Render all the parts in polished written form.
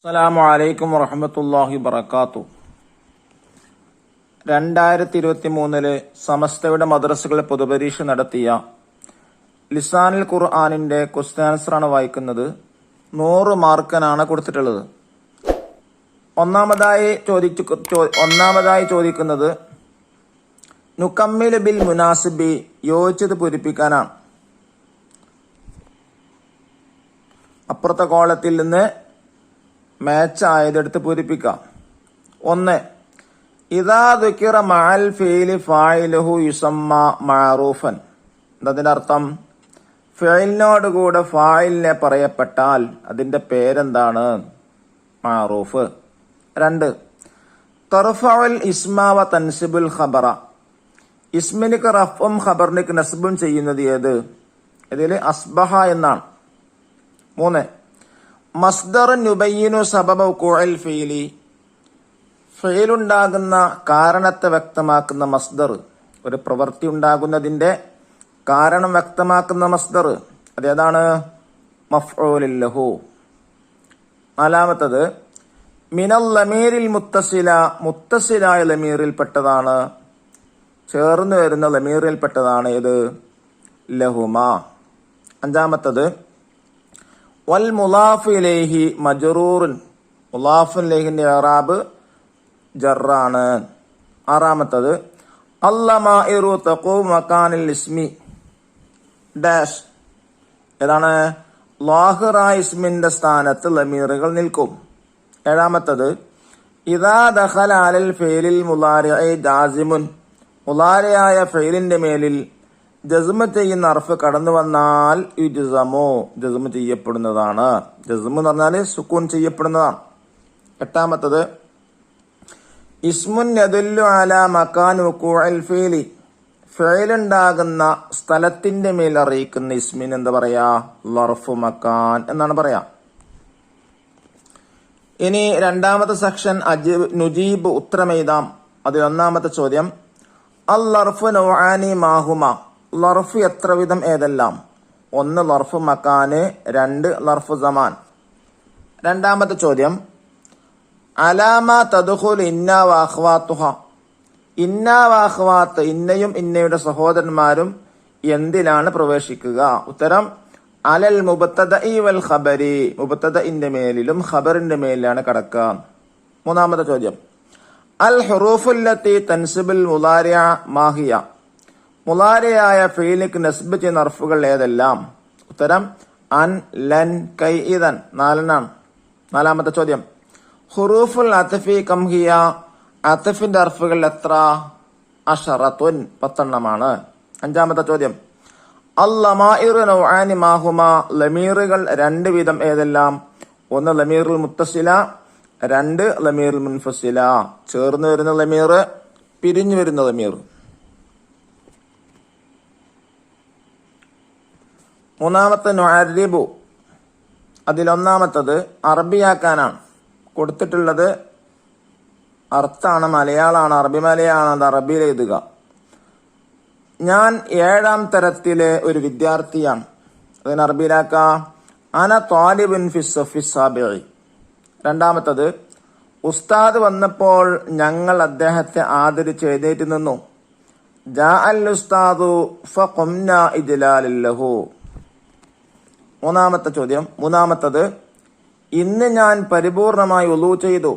അസ്സലാമു അലൈക്കും വറഹ്മത്തുള്ളാഹി വബറകാതുഹു. 2023 സമസ്തയുടെ മദ്രസകളിൽ പൊതുപരീക്ഷ നടത്തിയ ലിസാനുൽ ഖുർആനിന്റെ ക്വസ്റ്റ്യൻ ആൻസറാണ് വായിക്കുന്നത്. 100 മാർക്കിനാണ് കൊടുത്തിട്ടുള്ളത്. ഒന്നാമതായി ചോദിക്കുന്നത് നുകമ്മിലു ബിൽ മുനാസിബി, യോജിച്ചത് പൂരിപ്പിക്കാനാണ്. അപ്പുറത്തെ കോളത്തിൽ നിന്ന് മാച്ച് ആയതെടുത്ത് പൂരിപ്പിക്കാം. 1. ഇദാ ദുകിറ മഅൽ ഫീലി ഫായിലുഹു യുസമ്മ മഅറൂഫൻ. എന്നതിന്റെ അർത്ഥം ഫിഅലിനോട് കൂടെ ഫായിലിനെ പറയപ്പെട്ടാൽ അതിന്റെ പേരെന്താണ്? മഅറൂഫ്. 2. തർഫഉൽ ഇസ്മ വ തൻസിബുൽ ഖബറ. ഇസ്മിനിക്ക് റഫ്ഉം ഖബറിനിക്ക് നസ്ബും ചെയ്യുന്നത് ഏത്? ഇതിൽ അസ്ബഹ എന്നാണ്. 3. മസ്ദർ നുബയ്യിനു സബബ വുഖൂഇൽ ഫീലി. ഫീലുണ്ടാകുന്ന കാരണത്തെ വ്യക്തമാക്കുന്ന മസ്ദർ, ഒരു പ്രവൃത്തി ഉണ്ടാകുന്നതിന്റെ കാരണം വ്യക്തമാക്കുന്ന മസ്ദർ അതേതാണ്? മഫ്ഊലുൻ ലഹു. 4. മിനൽ ലമീരിൽ മുത്തസില, മുത്തസിലായ ലമീറിൽപ്പെട്ടതാണ്, ചേർന്ന് വരുന്ന ലമീറിൽപ്പെട്ടതാണ് ഏത്? ലഹുമ. 5. വൽ മുലാഫ് ഇലൈഹി മജ്റൂറുൻ. മുലാഫ് ഇലൈഹിന്റെ ഇറാബ് ജറാണ്. 6. അല്ലമാഇറു തഖൂം മകാനിൽ ഇസ്മി ഡാഷ്. ഏതാണ്? ലാഹിറായ ഇസ്മിന്റെ സ്ഥാനത്ത് ലമീറുകൾ നിൽക്കും. 7. ഇദാ ദഖല അലൽ ഫീലിൽ മുളാരിഇ ജാസിമുൻ. മുളാരിയായ ഫീലിന്റെ മേലിൽ ജസ്മ ചെയ്യുന്ന അർഫ് കടന്നു വന്നാൽ യുജ്സമു, ജസ്മ ചെയ്യപ്പെടുന്നതാണ്. ജസ്മ എന്ന് പറഞ്ഞാൽ സുക്കൂൻ ചെയ്യപ്പെടുന്നതാണ്. 8. ഇസ്മുൻ യദുല്ലു അലാ മകാൻ വുഖൂഇൽ ഫീലി. ഫീലുണ്ടാകുന്ന സ്ഥലത്തിന്റെ മേൽ അറിയിക്കുന്ന ഇസ്മിന് എന്താ പറയാ? ലർഫു മകാൻ എന്നാണ് പറയാ. ഇനി രണ്ടാമത്തെ സെക്ഷൻ നുജീബ്, ഉത്തരമെഴുതാം. അതിൽ 1ാമത്തെ ചോദ്യം അൽ ലർഫു നൗആനി മാഹുമ. ലർഫ് എത്ര വിധം ഏതെല്ലാം? 1 ലർഫ് മക്കാന്, 2 ലർഫ് സമാൻ. 2ാമത്തെ ചോദ്യം അലാമ തദ്ഖുൽ ഇന്ന വഅഖ്വാതുഹ. ഇന്ന വഅഖ്വാത്ത്, ഇന്നയും ഇന്നയുടെ സഹോദരന്മാരും എന്തിലാണ് പ്രവേശിക്കുക? ഉത്തരം അലൽ മുബ്തദഇ വൽ ഖബരി. മുബ്തദഇന്റെ മേലിലും ഖബറിന്റെ മേലിലാണ് കടക്കുക. 3ാമത്തെ ചോദ്യം അൽ ഹുറൂഫുല്ലത്തി തൻസിബുൽ മുളാരിഅ മാഹിയ. മുളാരിയായ ഫീലിക്ക് നസ്ബ് ചെയ്യുന്ന അർഫുകൾ ഏതെല്ലാം? ഉത്തരം അൻ, ലൻ, കൈ, ഇദൻ. 4 4ാമത്തെ ചോദ്യം ഹുറൂഫുൽ അത്ഫി കംഹിയ. അത്ഫിന്റെ അർഫുകൾ എത്ര? അശറത്തുൻ, 10 5ാമത്തെ ചോദ്യം അല്ലമാഇറു നൗആനി മാഹുമ. ലമീറുകൾ 2 വിധം ഏതെല്ലാം? 1 ലമീറുൽ മുത്തസില, 2 ലമീറുൽ മുൻഫസില. ചേർന്ന് വരുന്ന ലമീർ, പിരിഞ്ഞു വരുന്ന ലമീർ. 3ാമത്തെ നുഅർരിബു. അതിൽ 1ാമത്തത് അറബിയാക്കാനാണ്. കൊടുത്തിട്ടുള്ളത് അർത്ഥാണ്, മലയാളമാണ്. അറബി മലയാളമാണ്, അത് അറബിയിൽ എഴുതുക. ഞാൻ 7ാം തരത്തിലെ ഒരു വിദ്യാർത്ഥിയാണ്. അതിന് അറബിയിലാക്ക അന ത്വാലിബുൻ ഫിസ്സഫി സാബിഇ. 2ാമത്തത് ഉസ്താദ് വന്നപ്പോൾ ഞങ്ങൾ അദ്ദേഹത്തെ ആദരിച്ച് എഴുന്നേറ്റ് നിന്നു. ജാ അൽ ഉസ്താദു ഫഖുംനാ ഇജ്ലാലൻ ലഹു. 3ാമത്തത് ഇന്ന് ഞാൻ പരിപൂർണമായി വുളൂ ചെയ്തു.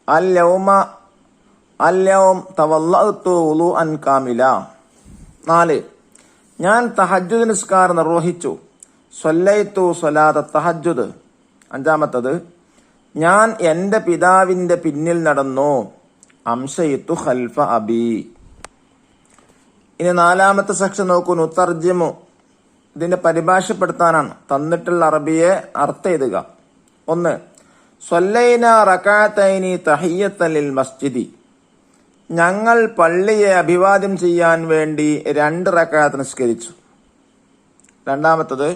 അൽ യൗം തവല്ലഅതു വുളൂഅൻ കാമില. 4 ഞാൻ തഹജ്ജുദ് നിസ്കാരം നിർവഹിച്ചു. സ്വല്ലൈതു സ്വലാത്ത തഹജ്ജുദ്. 5ാമത്തത് ഞാൻ എന്റെ പിതാവിന്റെ പിന്നിൽ നടന്നു. അംശയിത്തു ഖൽഫ അബി. ഇനി 4ാമത്തെ സെക്ഷൻ നോക്കൂ. നുതർജിമു. ഇതിന്റെ പരിഭാഷപ്പെടുത്താനാണ്. തന്നിട്ടുള്ള അറബിയെ അർത്ഥം എഴുതുക. 1 സ്വല്ലൈന റകഅതൈനി തഹിയ്യത്തൻ ലിൽ മസ്ജിദി. ഞങ്ങൾ പള്ളിയെ അഭിവാദ്യം ചെയ്യാൻ വേണ്ടി 2 റകഅത്ത് നിസ്കരിച്ചു. 2ാമത്തത്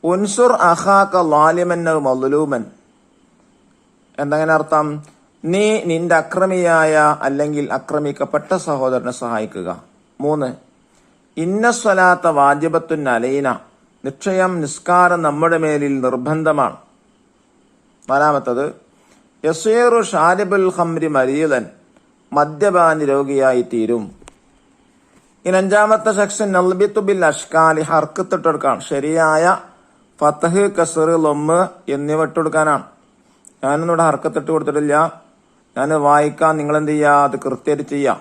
ഉൻസുർ അഖാക ളാലിമൻ ഔ മദ്ലൂമൻ. എന്തെങ്ങനെ അർത്ഥം? നീ നിന്റെ അക്രമിയായ അല്ലെങ്കിൽ ആക്രമിക്കപ്പെട്ട സഹോദരനെ സഹായിക്കുക. 3 ഇന്ന സ്വലാത്ത വാജിബത്തുൻ അലൈന. നിശ്ചയം നിസ്കാരം നമ്മുടെ മേലിൽ നിർബന്ധമാണ്. നാലാമത്തത് യസീറു ഷാരിബുൽ ഖംരി മരീദൻ, മദ്യപാനി രോഗിയായി തീരും. ഇനി അഞ്ചാമത്തെ സെക്ഷൻ നൽബിത്തു ബിൽ അഷ്കാലി, ഹർക്കത്തിട്ടെടുക്കാൻ, ശരിയായ ഫതഹ്, കസ്ർ, ലൊമ്മ് എന്നിവ ഇട്ടെടുക്കാനാണ്. ഞാനൊന്നിവിടെ ഹർക്കത്തിട്ട് കൊടുത്തിട്ടില്ല, ഞാൻ വായിക്കാൻ, നിങ്ങൾ എന്ത് ചെയ്യാ, അത് കൃത്യമായിട്ട് ചെയ്യാം.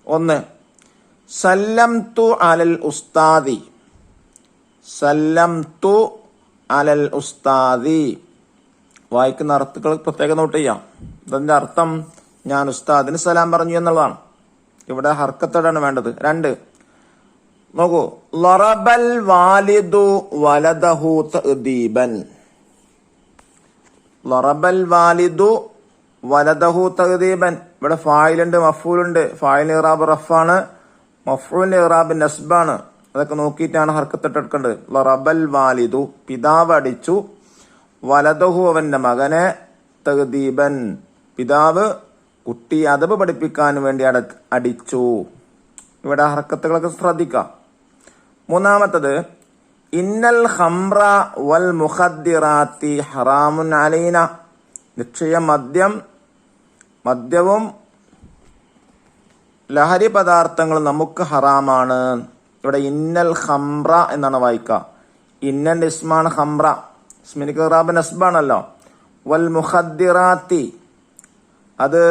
ഒന്ന്, സല്ലംതു അലൽ ഉസ്താദി, സല്ലംതു അലൽ ഉസ്താദി. വായിക്കുന്ന അർത്ഥങ്ങൾ പ്രത്യേകം നോട്ട് ചെയ്യാം. ഇതിന്റെ അർത്ഥം ഞാൻ ഉസ്താദിന് സലാം പറഞ്ഞു എന്നുള്ളതാണ്. ഇവിടെ ഹർക്കത്തോടാണ് വേണ്ടത്. രണ്ട്, നോക്കൂ, ലറബൽ വാലിദു വലദഹു തഅദീബൻ, ലറബൽ വാലിദു വലദഹു തഅദീബൻ. ഇവിടെ ഫായിലുണ്ട്, മഫ്ഊലുണ്ട്. ഫായിൽ ഇറാബ് റഫാണ്, മഫ്ഊൽ ഇറാബ് നസ്ബാണ്. അതൊക്കെ നോക്കിയിട്ടാണ് ഹർക്കത്തിട്ടെടുക്കേണ്ടത്. ലറബൽ വാലിദു, പിതാവ് അടിച്ചു, വലദഹു അവന്റെ മകനെ, തഅദീബൻ പിതാവ് കുട്ടി അദബ് പഠിപ്പിക്കാൻ വേണ്ടി അടിച്ചു. ഇവിടെ ഹർക്കത്തുകളൊക്കെ ശ്രദ്ധിക്കാം. മൂന്നാമത്തത് ഇന്നൽ ഖംറ വൽ മുഖദ്ദിറാത്തി ഹറാമുൻ അലൈന, നിശ്ചയം മദ്യവും ലഹരി പദാർത്ഥങ്ങൾ നമുക്ക് ഹറാമാണ്. ഇവിടെ ഇന്നൽ ഖംറ എന്നാണ് വായിക്കുക. ഇന്നന്റെ ഇസ്മാണ് ഖംറ, ഇസ്മിനിക്ക് ഇറാബ് നസ്ബാണല്ലോ. വൽ മുഖദ്ദിറാത്തി, അത്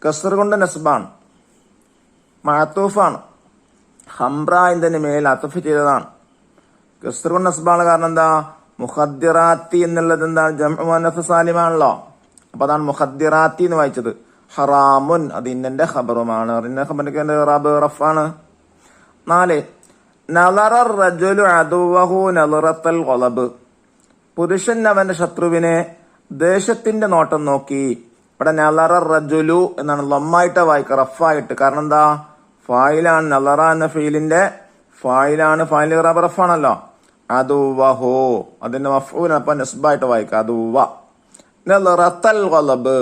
കസ്ർ കൊണ്ട് നസ്ബാണ്, മഅതൂഫാണ്. ഖംറ എന്നതിന് മേൽ അത്ഫ് ചെയ്തതാണ്. കസ്ർ കൊണ്ട് നസ്ബാണ്. കാരണം എന്താ, മുഖദ്ദിറാത്തി എന്നുള്ളത് എന്താ, ജംഉ മുഅന്നസ് സാലിമാണല്ലോ. അപ്പൊ അതാണ് മുഖദ്ദിറാത്തി എന്ന് വായിച്ചത്. ഹറാമുൻ, അത് ഇന്നന്റെ ഖബറുമാണ്. ഇന്ന ഖബറിന്റെ ഇറാബ് റഫാണ്. നാല്, നളറ റജുലു അദുവഹു നളറത്തൽ ഖലബ്, പുരുഷൻ അവന്റെ ശത്രുവിനെ ദേശത്തിന്റെ നോട്ടം നോക്കി. ഇവിടെ നളറ റജുലു എന്നാണ് ലമ്മായിട്ട് വായിക്കുക, റഫായിട്ട്. കാരണം എന്താ, ഫായിലാണ്. നളറ എന്ന ഫീലിന്റെ ഫായിലാണ്, ഫായിൽ ഇറാബ് റഫാണല്ലോ. അദുവഹു അതിന്റെ മഫ്ഊൽ, അപ്പൊ നസ്ബായിട്ട് വായിക്കുക, അദുവ. നളറത്തൽ ഖലബ്,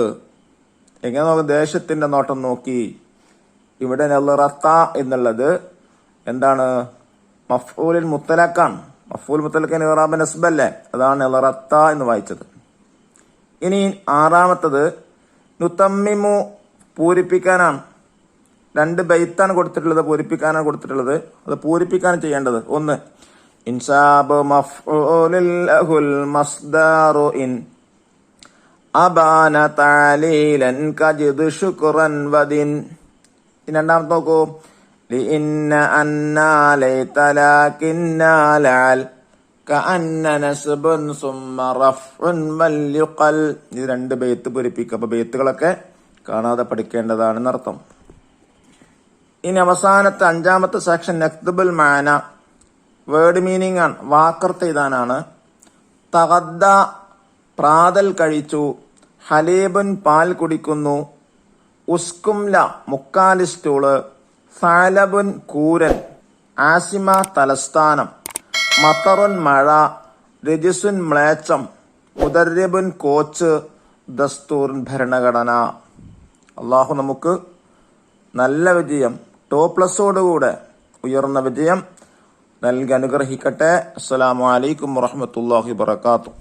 എങ്ങനെ നോക്കും, ദേശത്തിന്റെ നോട്ടം നോക്കി. ഇവിടെ നളറത്ത എന്നുള്ളത് എന്താണ്, മഫ്ഊലിൽ മുത്തലക്കാണ്. മഫ്ഊൽ മുത്തലക്കിന് ഇറാബ് നസ്ബല്ലേ, അതാണ് നളറത്ത എന്ന് വായിച്ചത്. ഇനി ആറാമത്തത് നുതമ്മിമു, പൂരിപ്പിക്കാനാണ്. രണ്ട് ബൈത്താണ് കൊടുത്തിട്ടുള്ളത്, പൂരിപ്പിക്കാനാണ് കൊടുത്തിട്ടുള്ളത്. അത് പൂരിപ്പിക്കാൻ ചെയ്യേണ്ടത്. ഒന്ന്, ഇൻസാബ് മഫ്ഊലിൽ ലഹുൽ മസ്ദാറു ഇൻ അബാന തഅലീലൻ കജിദ് ശുക്റൻ വദിൻ. രണ്ടാമത്തെ നോക്കൂ, ലിഇന്ന അന്നാ ലൈത ലാകിന്ന ലഅൽ കഅന്ന നസ്ബുൻ സുമ്മ റഫ്ഉൻ വൽ യുഖൽ. ഇത് രണ്ട് ബൈത്ത് പൂരിപ്പിക്കുക. അപ്പൊ ബൈത്തുകളൊക്കെ കാണാതെ പഠിക്കേണ്ടതാണെന്നർത്ഥം. ഇനി അവസാനത്തെ അഞ്ചാമത്തെ സെക്ഷൻ നക്തുബുൽ മാന, വേർഡ് മീനിങ് ആണ്, വാക്കർത്ത് എഴുതാനാണ്. തഗദ്ദ, പ്രാതൽ കഴിച്ചു. ഹലീബുൻ, പാൽ കുടിക്കുന്നു. ഉസ്കുംല, മുക്കാലി സ്റ്റൂള്. സാലബുൻ, കൂരൻ. ആസിമ, തലസ്ഥാനം. മത്തറുൻ, മഴ. രജിസുൻ, മ്ലേച്ഛം. മുദർരിബുൻ, കോച്ച്. ദസ്തൂറുൻ, ഭരണഘടന. അള്ളാഹു നമുക്ക് നല്ല വിജയം, +ഓടുകൂടെ ഉയർന്ന വിജയം നൽകി അനുഗ്രഹിക്കട്ടെ. അസ്സലാമു അലൈക്കും വറഹ്മത്തുള്ളാഹി വബറകാതുഹു.